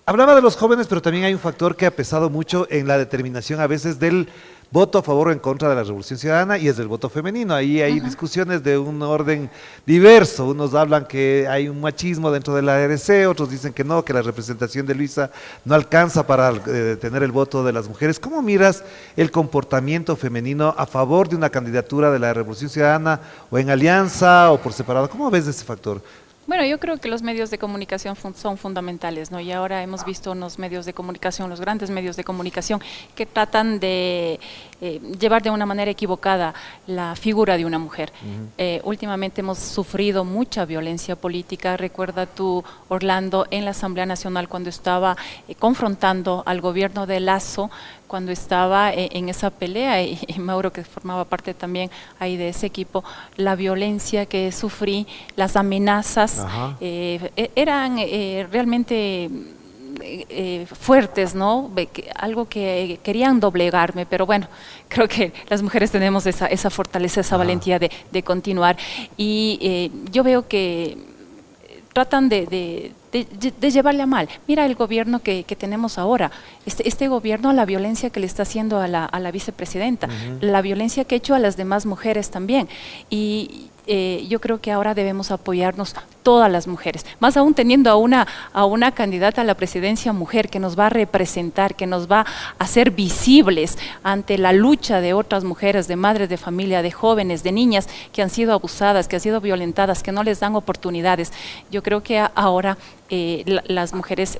hablaba de los jóvenes, pero también hay un factor que ha pesado mucho en la determinación a veces del voto a favor o en contra de la Revolución Ciudadana, y es el voto femenino. Ahí hay discusiones de un orden diverso. Unos hablan que hay un machismo dentro de la RC, otros dicen que no, que la representación de Luisa no alcanza para tener el voto de las mujeres. ¿Cómo miras el comportamiento femenino a favor de una candidatura de la Revolución Ciudadana, o en alianza o por separado? ¿Cómo ves ese factor? Bueno, yo creo que los medios de comunicación son fundamentales, ¿no? Y ahora hemos visto unos medios de comunicación, los grandes medios de comunicación, que tratan de llevar de una manera equivocada la figura de una mujer. Últimamente hemos sufrido mucha violencia política. Recuerda tú, Orlando, en la Asamblea Nacional cuando estaba confrontando al gobierno de Lasso, cuando estaba en esa pelea, y Mauro, que formaba parte también ahí de ese equipo, la violencia que sufrí, las amenazas, eran realmente fuertes, ¿no? Algo que querían doblegarme, pero bueno, creo que las mujeres tenemos esa fortaleza, esa valentía de continuar. Y yo veo que tratan de llevarle a mal. Mira el gobierno que tenemos ahora, este gobierno, la violencia que le está haciendo a la vicepresidenta, la violencia que ha hecho a las demás mujeres también. Y yo creo que ahora debemos apoyarnos todas las mujeres, más aún teniendo a una candidata a la presidencia mujer que nos va a representar, que nos va a hacer visibles ante la lucha de otras mujeres, de madres de familia, de jóvenes, de niñas que han sido abusadas, que han sido violentadas, que no les dan oportunidades. Yo creo que ahora las mujeres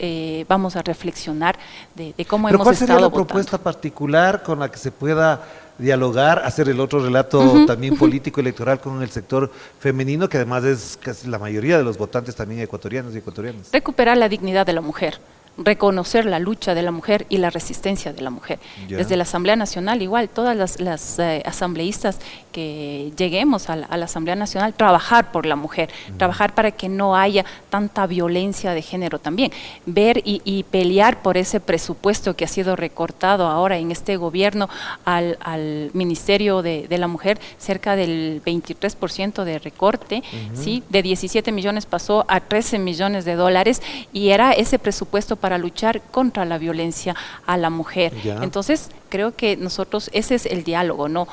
vamos a reflexionar de cómo hemos estado votando. ¿Cuál sería la propuesta particular con la que se pueda dialogar, hacer el otro relato también político electoral con el sector femenino, que además es casi la mayoría de los votantes también ecuatorianos y ecuatorianas? Recuperar la dignidad de la mujer, reconocer la lucha de la mujer y la resistencia de la mujer. Desde la Asamblea Nacional, igual, todas las asambleístas que lleguemos a la Asamblea Nacional, trabajar por la mujer, trabajar para que no haya tanta violencia de género también, ver y pelear por ese presupuesto que ha sido recortado ahora en este gobierno al Ministerio de la Mujer, cerca del 23% de recorte, ¿sí? De 17 millones pasó a 13 millones de dólares, y era ese presupuesto para luchar contra la violencia a la mujer. Entonces, creo que nosotros, ese es el diálogo, ¿no?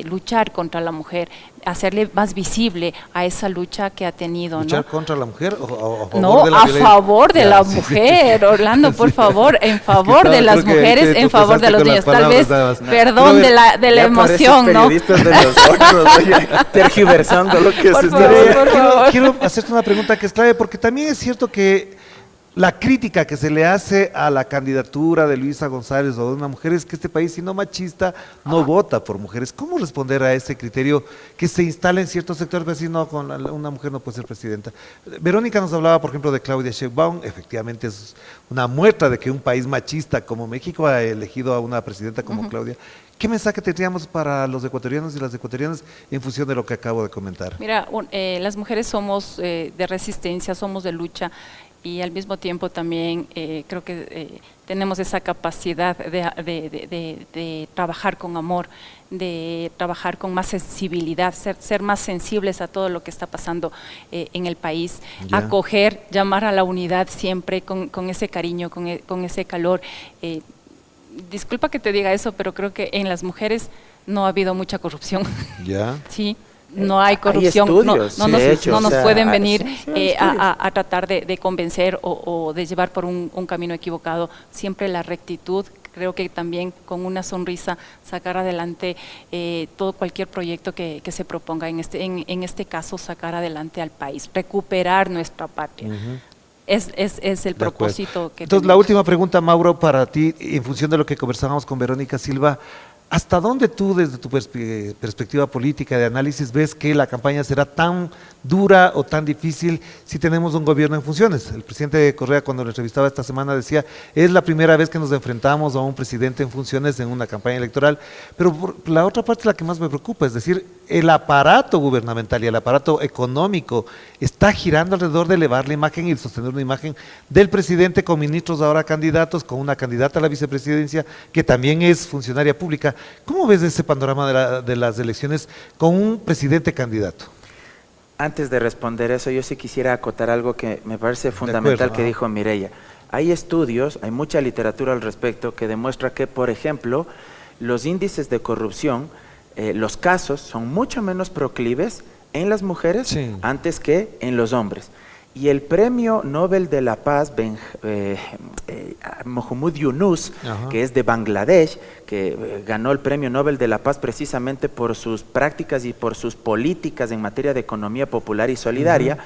Luchar contra la mujer, hacerle más visible a esa lucha que ha tenido. ¿Luchar contra la mujer o a favor no, de la violencia? A favor de la mujer, Orlando, por favor, en favor de las mujeres, en favor de los niños. Tal vez, perdón de la emoción, ¿no? De nosotros, tergiversando lo que se está. Quiero hacerte una pregunta que es clave, porque también es cierto que la crítica que se le hace a la candidatura de Luisa González o de una mujer es que este país, siendo machista, no vota por mujeres. ¿Cómo responder a ese criterio que se instala en ciertos sectores? Pues, no, una mujer no puede ser presidenta. Verónica nos hablaba, por ejemplo, de Claudia Sheinbaum. Efectivamente es una muestra de que un país machista como México ha elegido a una presidenta como Claudia. ¿Qué mensaje tendríamos para los ecuatorianos y las ecuatorianas en función de lo que acabo de comentar? Mira, las mujeres somos de resistencia, somos de lucha, y al mismo tiempo también creo que tenemos esa capacidad de trabajar con amor, de trabajar con más sensibilidad, ser más sensibles a todo lo que está pasando en el país, acoger, llamar a la unidad siempre con ese cariño, con ese calor. Disculpa que te diga eso, pero creo que en las mujeres no ha habido mucha corrupción. Sí. No hay corrupción, no nos pueden venir a tratar de convencer o de llevar por un camino equivocado. Siempre la rectitud, creo que también con una sonrisa sacar adelante cualquier proyecto que se proponga, en este caso sacar adelante al país, recuperar nuestra patria. Es el propósito que Entonces, la última pregunta, Mauro, para ti, en función de lo que conversábamos con Verónica Silva. ¿Hasta dónde tú, desde tu perspectiva política de análisis, ves que la campaña será tan dura o tan difícil si tenemos un gobierno en funciones? El presidente Correa, cuando lo entrevistaba esta semana, decía, es la primera vez que nos enfrentamos a un presidente en funciones en una campaña electoral, pero por la otra parte es la que más me preocupa, es decir, el aparato gubernamental y el aparato económico está girando alrededor de elevar la imagen y sostener una imagen del presidente, con ministros ahora candidatos, con una candidata a la vicepresidencia que también es funcionaria pública. ¿Cómo ves ese panorama de las elecciones con un presidente candidato? Antes de responder eso, yo sí quisiera acotar algo que me parece fundamental que dijo Mireya. Hay estudios, hay mucha literatura al respecto que demuestra que, por ejemplo, los índices de corrupción, los casos son mucho menos proclives en las mujeres antes que en los hombres. Y el premio Nobel de la Paz, Mohamed Yunus, que es de Bangladesh, que ganó el premio Nobel de la Paz precisamente por sus prácticas y por sus políticas en materia de economía popular y solidaria,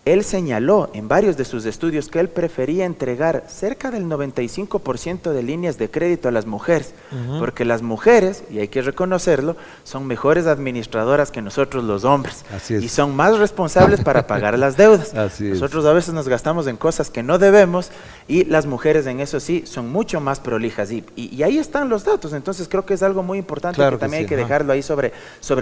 él señaló en varios de sus estudios que él prefería entregar cerca del 95% de líneas de crédito a las mujeres, porque las mujeres, y hay que reconocerlo, son mejores administradoras que nosotros los hombres, y son más responsables para pagar las deudas. Nosotros a veces nos gastamos en cosas que no debemos, y las mujeres en eso sí son mucho más prolijas, y ahí están los datos. Entonces creo que es algo muy importante, claro, que también hay que dejarlo ahí sobre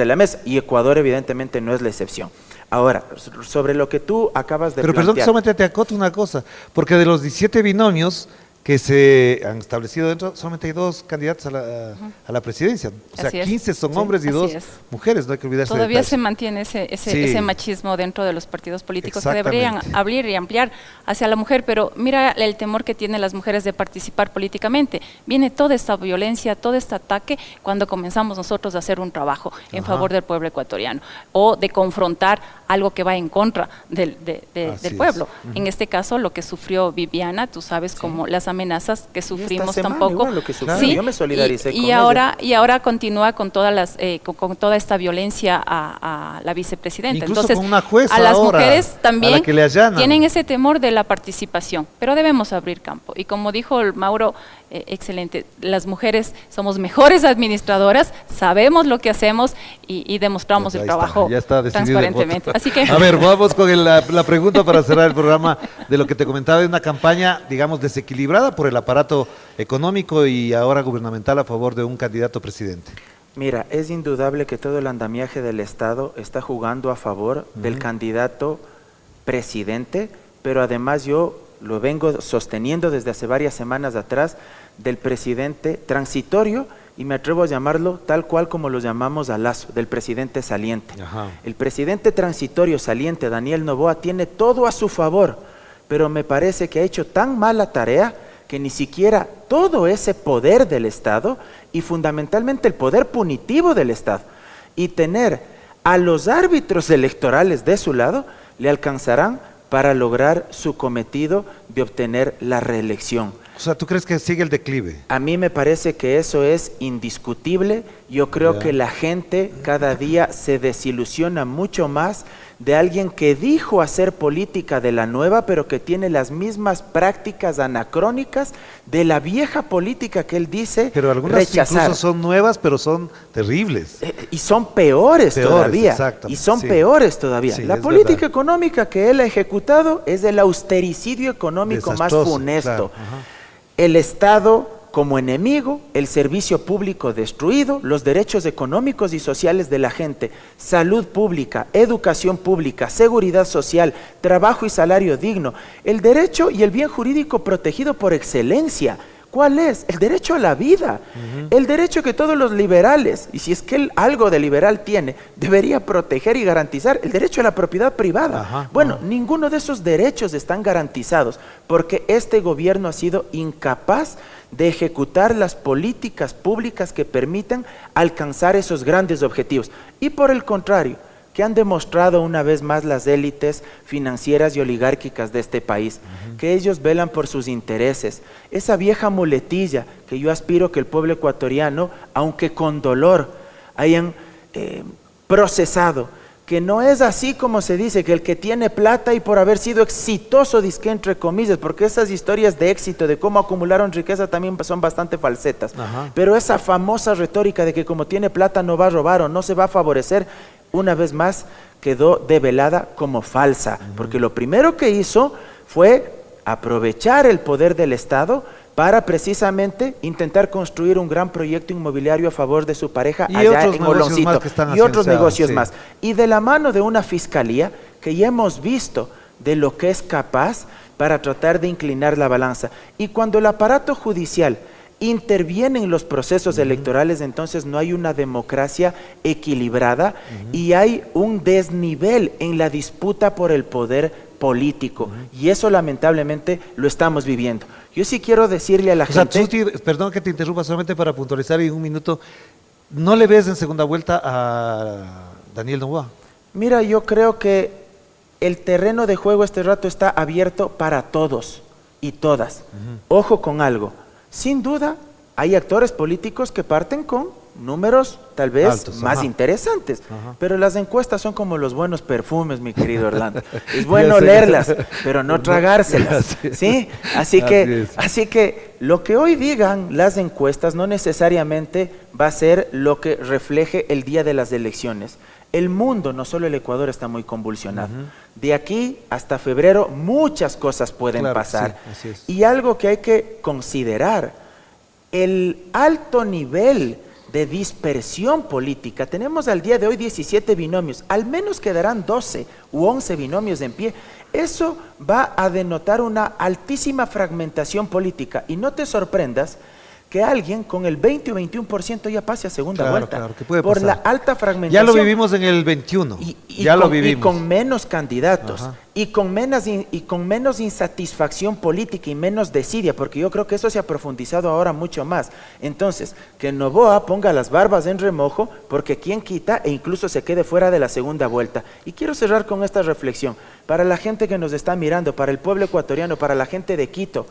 la mesa, y Ecuador evidentemente no es la excepción. Ahora, sobre lo que tú acabas de plantear. Pero perdón, solamente te acoto una cosa, porque de los 17 binomios que se han establecido dentro, solamente hay 2 candidatos a la presidencia. O sea, 15 son hombres y 2 mujeres, no hay que olvidarse. Todavía se mantiene ese machismo dentro de los partidos políticos que deberían abrir y ampliar hacia la mujer, pero mira el temor que tienen las mujeres de participar políticamente. Viene toda esta violencia, todo este ataque cuando comenzamos nosotros a hacer un trabajo en favor del pueblo ecuatoriano o de confrontar algo que va en contra del pueblo. En este caso, lo que sufrió Viviana, tú sabes, como las amenazas que sufrimos tampoco. Lo que sufrió, yo me solidaricé con ella. Y ahora continúa con todas con toda esta violencia a la vicepresidenta. Incluso entonces, con una jueza a las ahora, mujeres también que le tienen ese temor de la participación, pero debemos abrir campo. Y como dijo el Mauro, excelente, las mujeres somos mejores administradoras, sabemos lo que hacemos y demostramos el trabajo transparentemente. Así que... A ver, vamos con la pregunta para cerrar el programa de lo que te comentaba, de una campaña, digamos, desequilibrada por el aparato económico y ahora gubernamental a favor de un candidato presidente. Mira, es indudable que todo el andamiaje del Estado está jugando a favor del candidato presidente, pero además yo lo vengo sosteniendo desde hace varias semanas atrás, del presidente transitorio, y me atrevo a llamarlo tal cual como lo llamamos a Lazo, del presidente saliente. El presidente transitorio saliente, Daniel Noboa, tiene todo a su favor, pero me parece que ha hecho tan mala tarea que ni siquiera todo ese poder del Estado y fundamentalmente el poder punitivo del Estado y tener a los árbitros electorales de su lado le alcanzarán para lograr su cometido de obtener la reelección. O sea, ¿tú crees que sigue el declive? A mí me parece que eso es indiscutible. Yo creo que la gente cada día se desilusiona mucho más de alguien que dijo hacer política de la nueva, pero que tiene las mismas prácticas anacrónicas de la vieja política que él dice pero algunas rechazar. Incluso son nuevas, pero son terribles. Y son peores todavía. Y son peores todavía. Sí, la política económica que él ha ejecutado es el austericidio económico más funesto. El Estado como enemigo, el servicio público destruido, los derechos económicos y sociales de la gente, salud pública, educación pública, seguridad social, trabajo y salario digno, el derecho y el bien jurídico protegido por excelencia. ¿Cuál es? El derecho a la vida, el derecho que todos los liberales, y si es que él algo de liberal tiene, debería proteger y garantizar, el derecho a la propiedad privada. Ninguno de esos derechos están garantizados porque este gobierno ha sido incapaz de ejecutar las políticas públicas que permitan alcanzar esos grandes objetivos. Y por el contrario, que han demostrado una vez más las élites financieras y oligárquicas de este país, que ellos velan por sus intereses. Esa vieja muletilla que yo aspiro que el pueblo ecuatoriano, aunque con dolor, hayan procesado, que no es así como se dice, que el que tiene plata y por haber sido exitoso, dizque entre comillas, porque esas historias de éxito, de cómo acumularon riqueza también son bastante falsetas, pero esa famosa retórica de que como tiene plata no va a robar o no se va a favorecer, una vez más quedó develada como falsa, porque lo primero que hizo fue aprovechar el poder del Estado para precisamente intentar construir un gran proyecto inmobiliario a favor de su pareja allá en Oloncito y otros negocios más. Y de la mano de una fiscalía que ya hemos visto de lo que es capaz para tratar de inclinar la balanza. Y cuando el aparato judicial interviene en los procesos electorales, entonces no hay una democracia equilibrada y hay un desnivel en la disputa por el poder político. Y eso lamentablemente lo estamos viviendo. Yo sí quiero decirle a la gente... Perdón que te interrumpa, solamente para puntualizar en un minuto, ¿no le ves en segunda vuelta a Daniel Noboa? Mira, yo creo que el terreno de juego este rato está abierto para todos y todas. Ojo con algo. Sin duda, hay actores políticos que parten con números tal vez altos, más interesantes, pero las encuestas son como los buenos perfumes, mi querido Orlando. Es bueno olerlas, pero no tragárselas, ¿sí? Así que lo que hoy digan las encuestas no necesariamente va a ser lo que refleje el día de las elecciones. El mundo, no solo el Ecuador, está muy convulsionado. De aquí hasta febrero muchas cosas pueden pasar. Sí, así es. Y algo que hay que considerar, el alto nivel de dispersión política. Tenemos al día de hoy 17 binomios, al menos quedarán 12 u 11 binomios en pie. Eso va a denotar una altísima fragmentación política, y no te sorprendas que alguien con el 20 o 21% ya pase a segunda vuelta, claro, que puede por pasar. la alta fragmentación. Ya lo vivimos en el 21, y con menos candidatos, y con menos insatisfacción política y menos desidia, porque yo creo que eso se ha profundizado ahora mucho más. Entonces, que Noboa ponga las barbas en remojo, porque quien quita e incluso se quede fuera de la segunda vuelta. Y quiero cerrar con esta reflexión, para la gente que nos está mirando, para el pueblo ecuatoriano, para la gente de Quito.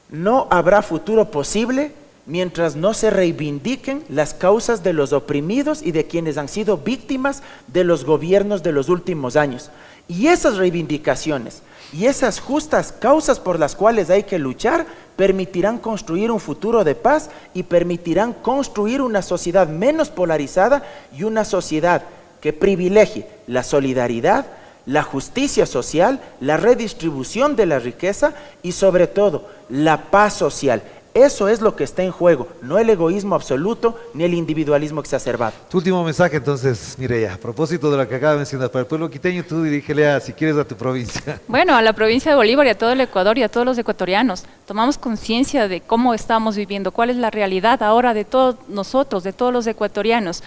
No habrá futuro posible mientras no se reivindiquen las causas de los oprimidos y de quienes han sido víctimas de los gobiernos de los últimos años. Y esas reivindicaciones y esas justas causas por las cuales hay que luchar permitirán construir un futuro de paz y permitirán construir una sociedad menos polarizada y una sociedad que privilegie la solidaridad, la justicia social, la redistribución de la riqueza y sobre todo la paz social. Eso es lo que está en juego, no el egoísmo absoluto ni el individualismo exacerbado. Tu último mensaje entonces, Mireya, a propósito de lo que acaba de mencionar, para el pueblo quiteño, tú dirígele si quieres a tu provincia. Bueno, a la provincia de Bolívar y a todo el Ecuador y a todos los ecuatorianos, tomamos conciencia de cómo estamos viviendo, cuál es la realidad ahora de todos nosotros, de todos los ecuatorianos.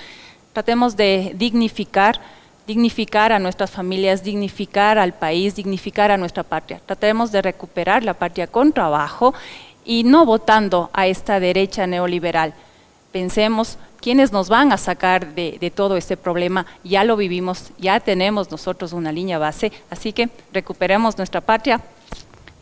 Tratemos de dignificar a nuestras familias, dignificar al país, dignificar a nuestra patria. Tratemos de recuperar la patria con trabajo y no votando a esta derecha neoliberal. Pensemos quiénes nos van a sacar de todo este problema. Ya lo vivimos, ya tenemos nosotros una línea base, así que recuperemos nuestra patria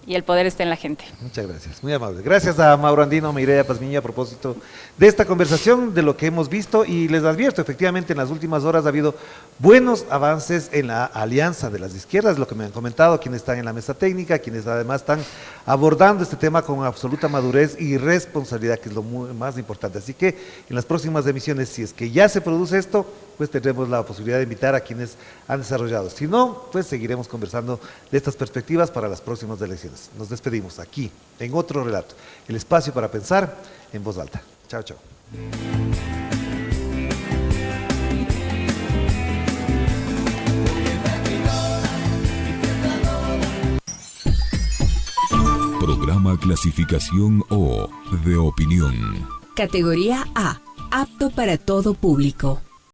y el poder está en la gente. Muchas gracias, muy amable. Gracias a Mauro Andino, Mireya Pazmiño, a propósito de esta conversación, de lo que hemos visto, y les advierto, efectivamente en las últimas horas ha habido buenos avances en la alianza de las izquierdas, lo que me han comentado quienes están en la mesa técnica, quienes además están abordando este tema con absoluta madurez y responsabilidad, que es lo más importante. Así que en las próximas emisiones, si es que ya se produce esto, pues tendremos la posibilidad de invitar a quienes han desarrollado. Si no, pues seguiremos conversando de estas perspectivas para las próximas elecciones. Nos despedimos aquí, en otro relato, el espacio para pensar en voz alta. Chao, chao. Programa clasificación O, de opinión. Categoría A, apto para todo público.